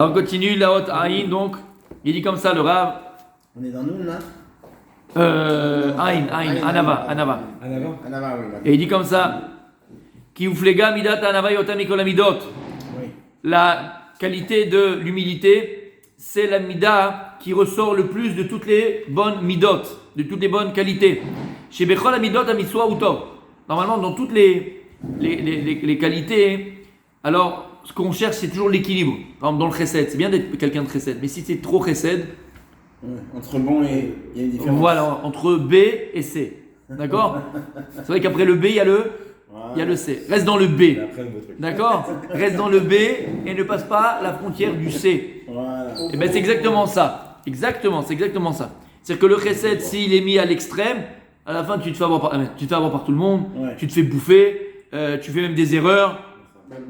On continue la haute Aïn, donc il dit comme ça le Rav. On est dans nous là. Aïn, Anava. Anava, oui. Et il dit comme ça Ki uflega midat Anava yotam mikol amidot. Oui. La qualité de l'humilité, c'est la mida qui ressort le plus de toutes les bonnes midot, de toutes les bonnes qualités. Chez Bechol amidot amiswa ou tov. Normalement, dans toutes les qualités, alors ce qu'on cherche, c'est toujours l'équilibre. Par exemple, dans le chesed, c'est bien d'être quelqu'un de chesed, mais si c'est trop chesed, entre bon et il y a une différence. Voilà, entre B et C. D'accord. C'est vrai qu'après le B, il y a le C. Reste dans le B. D'accord. Reste dans le B et ne passe pas la frontière du C. Voilà. Et bien c'est exactement ça. C'est exactement ça. C'est-à-dire que le chesed, s'il est mis à l'extrême, à la fin tu te fais avoir par tout le monde, Ouais. tu te fais bouffer, tu fais même des erreurs.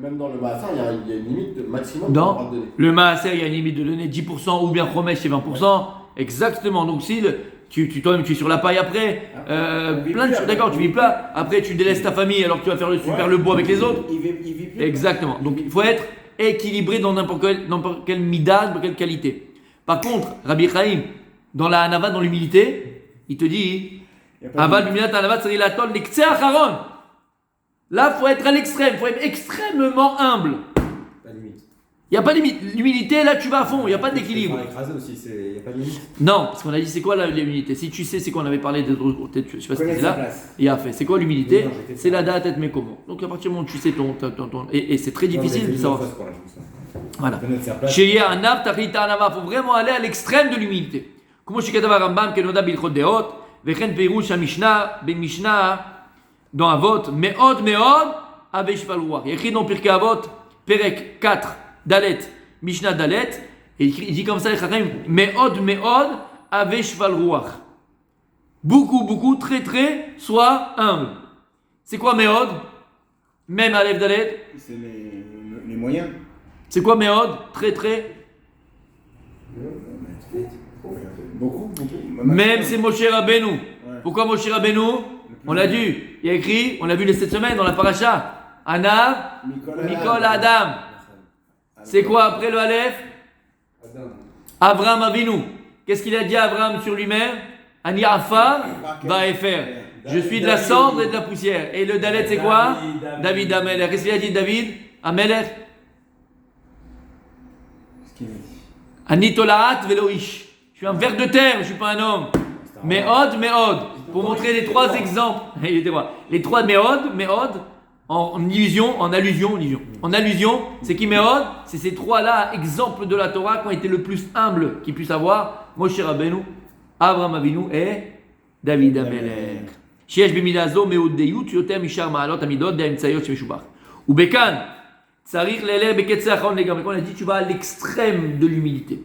Même dans le Maaser, il y a une limite de maximum Dans qu'on va donner. le Maaser, il y a une limite de donner 10% ou bien Chomesh, c'est 20%. Exactement. Donc si toi-même tu es sur la paille après, plein de choses. D'accord, tu vis plat. Après tu délaisses ta famille alors que tu vas faire le bois avec les autres. Il vit plus. Exactement. Donc il faut être équilibré dans n'importe quelle mida, n'importe quelle qualité. Par contre, Rabbi Chaim, dans la Hanava, dans l'humilité, il te dit Aval b'minat Hanava tzari latol l'ektseh acharon. Là, il faut être à l'extrême, il faut être extrêmement humble. Pas de limite. Il n'y a pas de limite. L'humilité, là, tu vas à fond, il n'y a pas d'équilibre. Écrasé aussi, il n'y a pas de limite. Non, parce qu'on a dit, c'est quoi l'humilité? Si tu sais, c'est quoi on avait parlé de peut-être, je sais pas si c'était Connaître sa là. place. Il a fait. C'est quoi l'humilité? Non, j'étais C'est pas. la date être mais comment. Donc à partir du moment où tu sais ton et c'est très difficile de savoir. Voilà. Connaître sa place. Chez Yanav, Tachita Anava, faut vraiment aller à l'extrême de l'humilité. Comment chez Katava Rambam, Kenoda Bilchot Deot, Vechen Perush Mishnah, Ben Mishnah, dans Avot, Meod, Avec Shval Ruach. Il y a écrit dans Pirkei Avot, Perek 4, Dalet, Mishnah Dalet, et il dit comme ça, Meod, Avec Shval Ruach. Beaucoup, très, sois humble. C'est quoi Meod? Même Aleph Dalet. C'est les moyens. C'est quoi Meod? Très. Beaucoup. Même c'est Moshe Rabbeinu. Ouais. Pourquoi Moshe Rabbeinu? On l'a dit. Il y a écrit, on l'a vu cette semaine dans la paracha. Ana, Mikol Adam. C'est quoi après le Aleph? Abraham Avinu. Qu'est-ce qu'il a dit à Abraham sur lui-même? Ani Afar Vaefer. Je suis de la cendre et de la poussière. Et le Dalet c'est quoi? David Amelech. Qu'est-ce qu'il a dit David? Amelech. Ani Tolaat Veloish. Je suis un ver de terre, je ne suis pas un homme. Meod. Pour montrer les trois exemples. Les trois Meod, en illusion, en allusion. En allusion, c'est qui Meod? C'est ces trois-là, exemples de la Torah, qui ont été le plus humbles qu'ils puissent avoir. Moshe Rabbeinu, Abraham Avinu et David Amelech. Sheyesh b'midazo meod deyut yoter mishar ma'alot amidot de'emtsayot shemeshubach. Ou bekan, tsarich leler beketze achon legam. On a dit tu vas à l'extrême de l'humilité.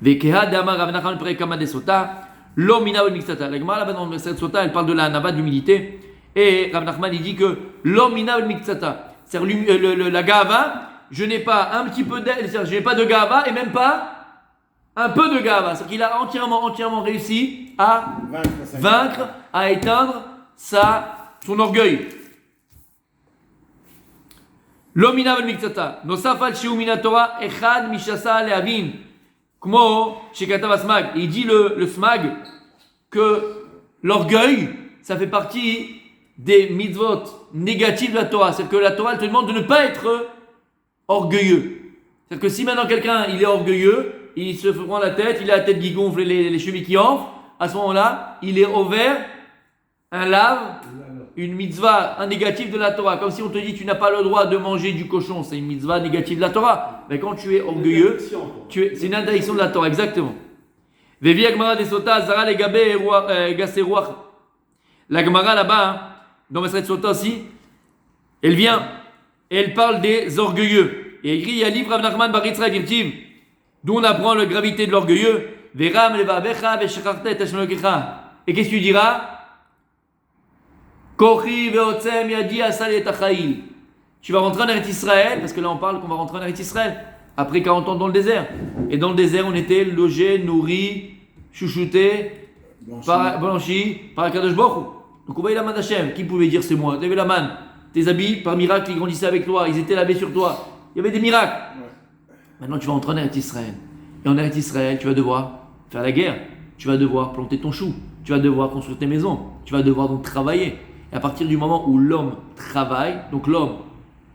Vekeha d'amar Rav Nachman perek kama de sota, lo mina ol mixtata. La Gemara là-bas dans le Seret Sota, elle parle de la hanava d'humilité. Et Rav Nachman il dit que lo mina ol mixtata. C'est-à-dire la gava, je n'ai pas un petit peu d'aide, c'est-à-dire je n'ai pas de gava et même pas un peu de gava. C'est-à-dire qu'il a entièrement réussi à vaincre, à éteindre son orgueil. Lo mina ol mixtata. Nosaf al shiu mina Torah echad mishasa leavin. Kmo shekatav smag. Il dit le smag que l'orgueil, ça fait partie des mitzvot négatives de la Torah. C'est que la Torah elle te demande de ne pas être orgueilleux. C'est que si maintenant quelqu'un il est orgueilleux, il se prend la tête, il a la tête qui gonfle et les chevilles qui enflent, à ce moment-là, il est ouvert un lave, une mitzvah, un négatif de la Torah. Comme si on te dit tu n'as pas le droit de manger du cochon, c'est une mitzvah négative de la Torah. Mais quand tu es orgueilleux, c'est une interdiction de la Torah, exactement. Vevi Agmara de Sota, Zara le Gabe Gaseruach. La Gemara là-bas, dans Maseret Sota aussi, elle vient et elle parle des orgueilleux. Et écrit, il y a livre Rav Nachman Bar Yitzchak Irtiv, d'où on apprend la gravité de l'orgueilleux. Veram levavecha veshecharta et Hashem Elokecha. Et qu'est-ce que tu diras? Kochi veotzem yadi asal et achail. Tu vas rentrer en Eretz Israël, parce que là on parle qu'on va rentrer en Eretz Israël, après 40 ans dans le désert. Et dans le désert, on était logé, nourri, chouchouté, blanchi par Akadosh Baruch Hu. Donc on voyait la main d'Hachem. Qui pouvait dire c'est moi? Tu avais la main. Tes habits, par miracle, ils grandissaient avec toi, ils étaient lavés sur toi. Il y avait des miracles. Maintenant, tu vas entrer en Eretz Israël. Et en Eretz Israël, tu vas devoir faire la guerre. Tu vas devoir planter ton chou. Tu vas devoir construire tes maisons. Tu vas devoir donc travailler. Et à partir du moment où l'homme travaille, donc l'homme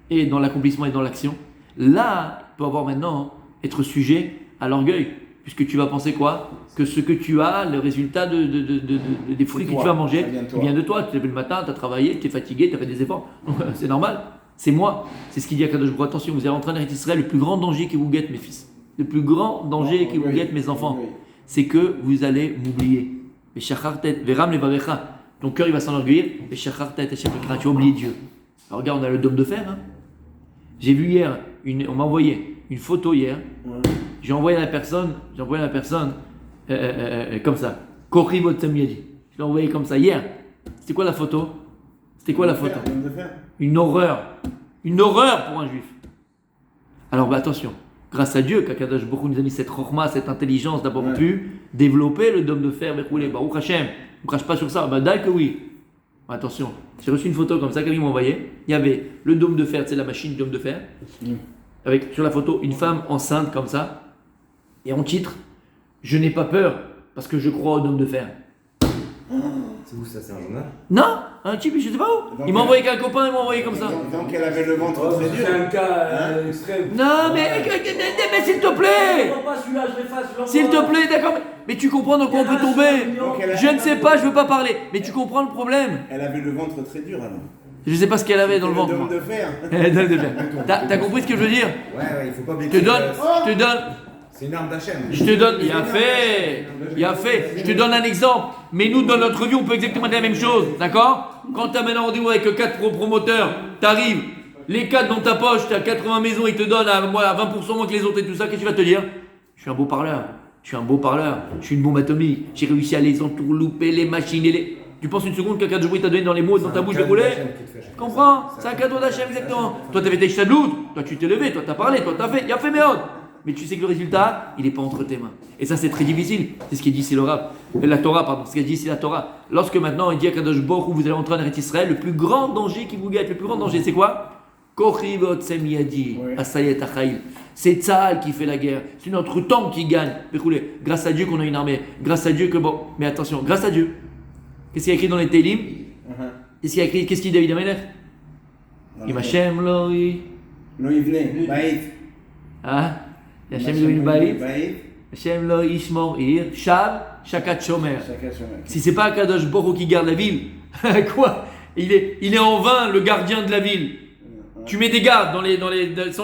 est dans l'accomplissement et dans l'action, là, il peut avoir maintenant être sujet à l'orgueil. Puisque tu vas penser quoi? Que ce que tu as, le résultat des fruits que tu vas manger, il vient de toi. Tu t'es levé le matin, tu as travaillé, tu es fatigué, tu as fait des efforts. C'est normal. C'est moi. C'est ce qu'il dit à Kadosh Baruch Hu. Attention, vous allez rentrer en Eretz Israël, le plus grand danger qui vous guette, mes fils. Le plus grand danger qui vous guette, mes enfants, c'est que vous allez m'oublier. Ton cœur, il va s'enorgueillir. Tu vas oublier Dieu. Alors regarde, on a le dôme de fer. Hein. J'ai vu hier, on m'a envoyé une photo hier. J'ai envoyé à la personne comme ça. Kori Botsamiadi. Je l'ai envoyé comme ça hier. C'était quoi la photo? Une horreur. Une horreur pour un juif. Alors attention, grâce à Dieu, qu'Akadosh Baruch Hu nous a mis cette chorma, cette intelligence d'avoir pu développer le dôme de fer, Baruch Hashem. On ne crache pas sur ça, d'ailleurs que oui. Attention, j'ai reçu une photo comme ça qu'elle m'a envoyée. Il y avait le dôme de fer, c'est la machine dôme de fer. Avec sur la photo une femme enceinte comme ça. Et en titre, je n'ai pas peur parce que je crois au dôme de fer. C'est où ça? C'est un journal? Non, un type, je sais pas où. Il m'a envoyé qu'un copain, il m'a envoyé comme ça. Donc elle avait le ventre très dur. C'est un cas extrême. Non, mais s'il te plaît. S'il te plaît, d'accord. Mais tu comprends dans quoi on peut tomber. Je ne sais pas, je veux pas parler. Mais tu comprends le problème. Elle avait le ventre très dur alors. Je sais pas ce qu'elle avait dans le ventre. Le dôme de fer. T'as compris ce que je veux dire? Ouais, il faut pas Je te donne. C'est une arme d'Hachem. Je te donne, il a fait. Je te donne un exemple. Mais nous, dans notre vie, on peut exactement dire la même chose, d'accord? Quand tu as maintenant rendez-vous avec 4 promoteurs, tu arrives, les 4 dans ta poche, tu as 80 maisons, ils te donnent à 20% moins que les autres et tout ça, qu'est-ce que tu vas te dire? Je suis un beau parleur, je suis une bombe atomique, j'ai réussi à les entourlouper, les machines et les... Tu penses une seconde qu'un cadeau t'a donné dans les mots, dans ta bouche, je roulé? Tu comprends? C'est un cadeau d'Hachem, exactement. Toi, tu avais tes chadloud, toi, tu t'es levé, toi, tu as parlé, toi, tu as fait, il a fait méode. Mais tu sais que le résultat, il n'est pas entre tes mains. Et ça, c'est très difficile. C'est ce qu'il dit ici la Torah, pardon. Ce qu'il dit ici la Torah. Lorsque maintenant, il dit à Kadosh Baruch Hu, vous allez entrer en Eretz Israël, le plus grand danger qui vous guette, le plus grand danger, c'est quoi? Kochivot Semiyadi, Asayet Achaïl. C'est Tzahal qui fait la guerre. C'est notre tank qui gagne. Grâce à Dieu qu'on a une armée. Grâce à Dieu que bon. Mais attention, grâce à Dieu. Qu'est-ce qu'il y a écrit dans les Télim? Qu'est-ce qu'il y a écrit? Qu'est-ce qu'il dit David Amelech? Imachem Loi. Loïvne, Baït. Ah? Hashem lo yibait, Hashem lo yishmor ir, Shab, Shakat Shomer. Si c'est pas Akadosh Baruch Hu qui garde la ville, quoi? Il est en vain le gardien de la ville. Tu mets des gardes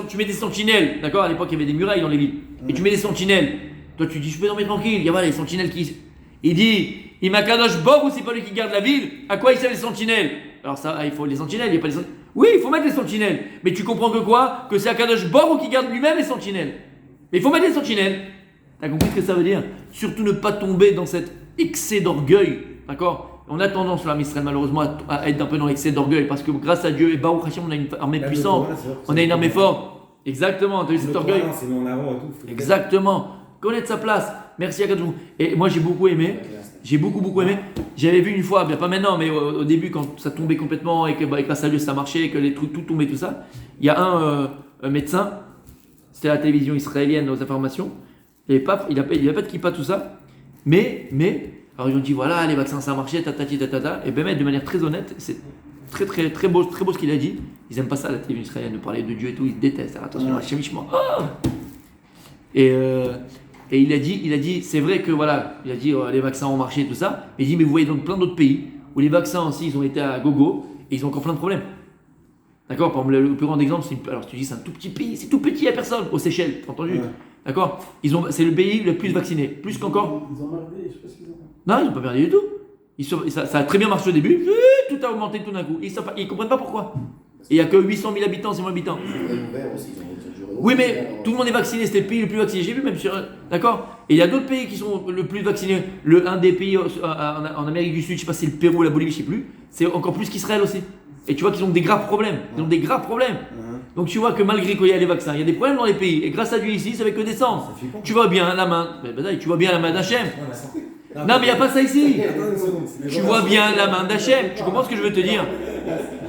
tu mets des sentinelles, d'accord? À l'époque il y avait des murailles dans les villes. Et tu mets des sentinelles. Toi tu dis je peux dormir tranquille. Il y a les sentinelles qui. Il dit, il m'a Akadosh Baruch Hu, c'est pas lui qui garde la ville. À quoi il sert les sentinelles? Alors ça, il faut les sentinelles, il n'y a pas les sentinelles. Oui, il faut mettre les sentinelles. Mais tu comprends que quoi? Que c'est Akadosh Baruch Hu qui garde lui-même les sentinelles. Mais il faut mettre les sentinelles. T'as compris ce que ça veut dire? Surtout ne pas tomber dans cet excès d'orgueil. D'accord? On a tendance, là, Israël, malheureusement, à être un peu dans l'excès d'orgueil. Parce que grâce à Dieu, et Baruch Hashem, on a une armée puissante. On a une armée forte. Exactement, tu as vu cet orgueil? C'est mis en avant et tout. Exactement. Connaître sa place. Merci à Kadjou. Et moi, j'ai beaucoup aimé. J'ai beaucoup aimé. J'avais vu une fois, bien pas maintenant, mais au début, quand ça tombait complètement et que grâce à Dieu, ça marchait, que les trucs, tout tombait, tout ça. Il y a un médecin. C'était la télévision israélienne aux informations. Il n'y avait pas de kippa, tout ça. Mais, alors ils ont dit voilà, les vaccins ça a marché, tatati tatata. Et ben, de manière très honnête, c'est très beau ce qu'il a dit. Ils n'aiment pas ça, la télévision israélienne, de parler de Dieu et tout, ils détestent. Alors, attention, Hachem Ishma. Et il a dit, c'est vrai que voilà, il a dit les vaccins ont marché et tout ça. Mais il dit, mais vous voyez dans plein d'autres pays où les vaccins aussi, ils ont été à gogo et ils ont encore plein de problèmes. D'accord? Par exemple, le plus grand exemple, alors tu dis c'est un tout petit pays, c'est tout petit, il n'y a personne, aux Seychelles, t'as entendu? D'accord? C'est le pays le plus vacciné, plus qu'encore. Ils ont merdé, je sais pas ce qu'ils ont fait. Non, ils n'ont pas merdé du tout. Ça a très bien marché au début, tout a augmenté tout d'un coup. Ils ne comprennent pas pourquoi. Et il n'y a que 800 000 habitants, c'est moins habitants. Oui, mais tout le monde est vacciné, c'était le pays le plus vacciné. J'ai vu même sur. D'accord? Et il y a d'autres pays qui sont le plus vaccinés. Un des pays en Amérique du Sud, je ne sais pas si c'est le Pérou ou la Bolivie, je ne sais plus, c'est encore plus qu'Israël aussi. Et tu vois qu'ils ont des graves problèmes. Donc tu vois que malgré qu'il y a les vaccins, il y a des problèmes dans les pays. Et grâce à Dieu ici, ça fait que descendre. Tu vois bien la main. Tu vois bien la main d'Hachem. Non, mais il n'y a pas ça ici. Tu vois bien la main d'Hachem. Tu comprends ce que je veux te dire?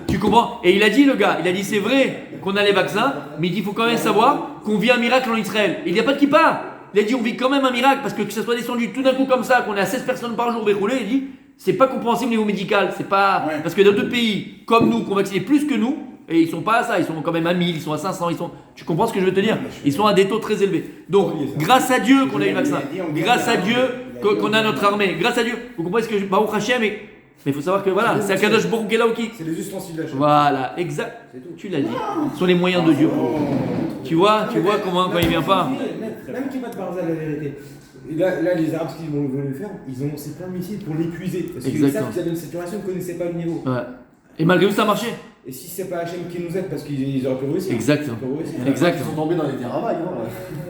Tu comprends? Et il a dit, le gars, c'est vrai qu'on a les vaccins, mais il dit il faut quand même savoir qu'on vit un miracle en Israël. Il n'y a pas de kippa. Il a dit on vit quand même un miracle parce que ça soit descendu tout d'un coup comme ça, qu'on est à 16 personnes par jour déroulées, il dit c'est pas compréhensible au niveau médical. C'est pas. Ouais. Parce que dans d'autres pays comme nous, qui ont vacciné plus que nous, et ils sont pas à ça, ils sont quand même à 1000, ils sont à 500, tu comprends ce que je veux te dire? Ils sont à des taux très élevés. Donc, grâce à Dieu qu'on a eu le vaccin, grâce à Dieu qu'on a notre armée, grâce à Dieu, vous comprenez ce que je. Baruch Hashem, mais il faut savoir que voilà, c'est Akadosh Baruch qui est là ou qui. C'est les ustensiles d'Hachem. Voilà, exact. Tu l'as dit. Ce sont les moyens de Dieu. Tu vois comment quand il vient pas. Même qui va te parler la vérité. Et là, les Arabes, ce qu'ils vont le faire, ils ont lancé plein de missiles pour l'épuiser. Parce qu'ils savent qu'ils avaient une saturation, ils ne connaissaient pas le niveau. Ouais. Et malgré tout, ça a marché. Et si c'est pas Hachem qui nous aide, parce qu'ils auraient pu réussir. Exactement. Ils Exactement. sont tombés dans les terravailles.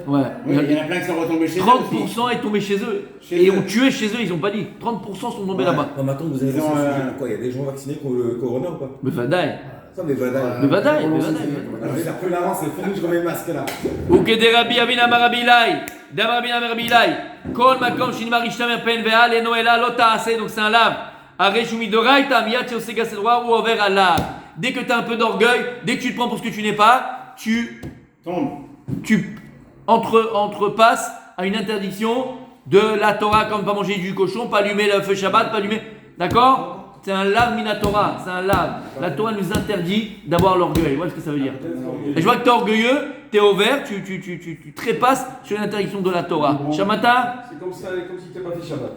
Ouais. Oui, il y en a plein qui sont retombés chez eux. 30% est tombé chez eux. Chez Et eux. ont tué chez eux, ils ont pas dit. 30% sont tombés là-bas. Non, mais attends, vous avez Ils ont, quoi? Il y a des gens vaccinés qui ont le corona ou pas? Mais Vadaï. Ça, mais voilà. Mais Vadaï. Alors, c'est un peu l'avance, c'est fou, je remets le masque là. וכדי רבי אבינה אמר רבי אלי, דאמר רבי אמר רבי אלי, כל מקום שנאמר ישתמר פן ועל אינו אלא לא תעשה, donc c'est un lave. הרי שהוא מדאורייתא מיד שעושה גסי droit ou עובר עליו. Dès que tu as un peu d'orgueil, dès que tu te prends pour ce que tu n'es pas, tu entrepasses à une interdiction de la Torah, comme pas manger du cochon, pas allumer le feu Shabbat, pas allumer. D'accord? C'est un lave minatora, c'est un lave. La Torah nous interdit d'avoir l'orgueil. Voilà ce que ça veut dire. Et je vois que tu es orgueilleux, tu es au vert, tu trépasses sur l'interdiction de la Torah. Shamata, C'est comme si tu n'as pas fait Shabbat.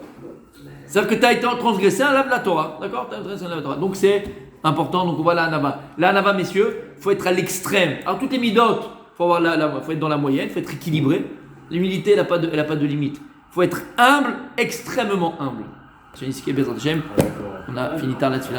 c'est-à-dire que tu as été transgressé un lave de la Torah. D'accord? Tu as transgressé un lave de la Torah. Donc c'est important. Donc voilà Anava. La Anava, messieurs, il faut être à l'extrême. Alors toutes les midotes, il faut être dans la moyenne, il faut être équilibré. L'humilité, elle n'a pas de limite. Il faut être humble, extrêmement humble. On a fini tard là-dessus.